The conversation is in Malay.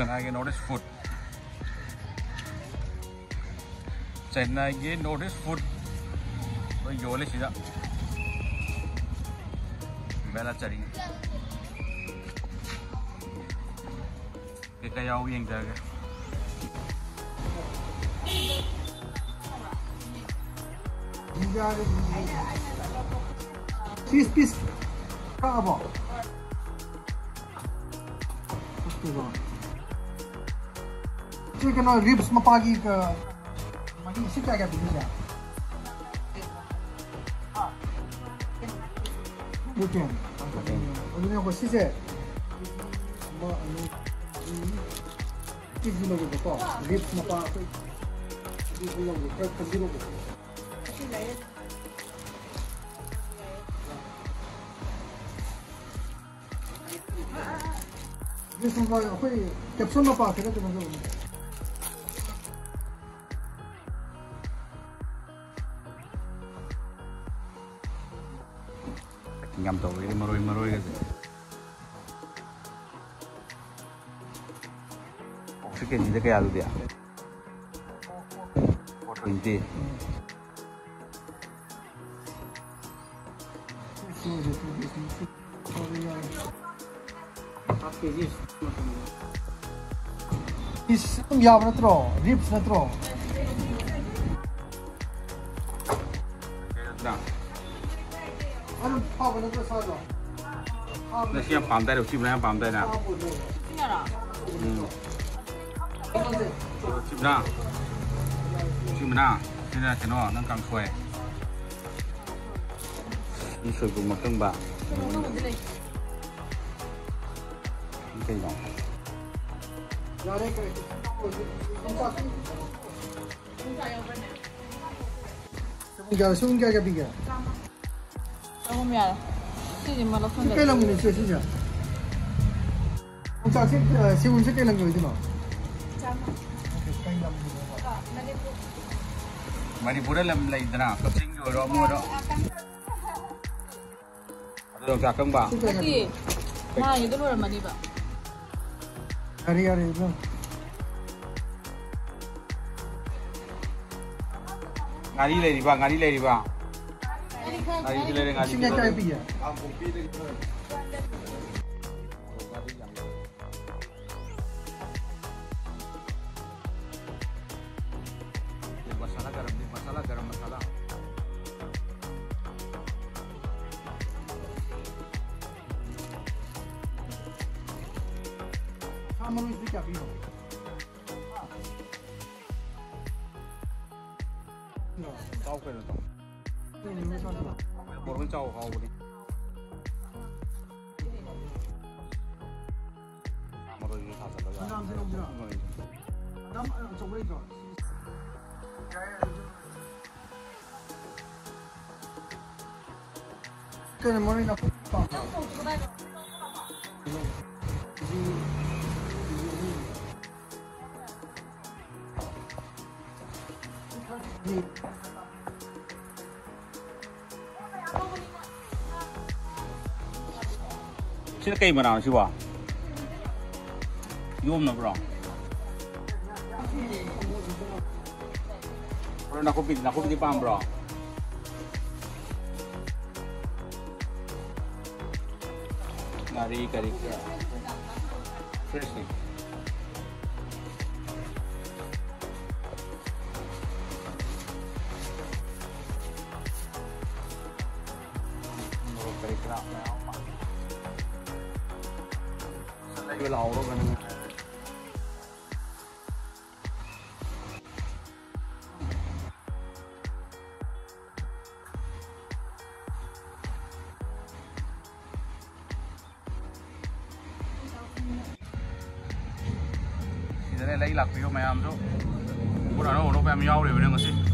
Chennai Nordic food. Chennai Nordic food. Oi yole sida. Bela cari. Kita yau yang jaga. Piece. Apa? Chicken or ribs mapagi ka. Magi isi kya bikinnya? Bukan. Ini aku sih je. Ini logo tu. Ribs mapagi. Ini logo. Kerja logo. Ini semua apa? Capsule apa? Kita tu macam ni. Ngam tahu ini meroi gitu. Oksigen jadi kayak apa dia? 420. Is yam natro, ribs natro. Ano pa ba natro sa do? Nasi yang pandai, uci mana yang pandai na? Uci mana? Ini nak kena, nak kang kuai. Ini susu makan ba? Ini dong. Sungguh agak biga. Aku mial. Sini malah sungai. Sekali lagi ni sih. Untuk si unsur sekali lagi itu no. Mari pura lem lagi dana. Kapsing jo romo ro. Ada orang cakap ba? Tapi, nah itu luar mana ba? Hari itu. Ngari lagi ba, ngari lagi ba. Ngari lagi ngari. Sini cakap biga. Masalah garam masala. Sama lu itu cakap biga. Kau kena tahu. Borong jauh kau boleh. Amaro ini sahaja lah. Nam coba itu. Kena mana nak? Sini kayak mana sih wah? Yom na bro. Bro nak kopi paham bro. Nari kari fresh nih. Kari kerak mau. Lagi lau lo kan. Lấy lạc phiếu mày làm chỗ, bữa nào nó phải làm nhau để bên đây mà xin.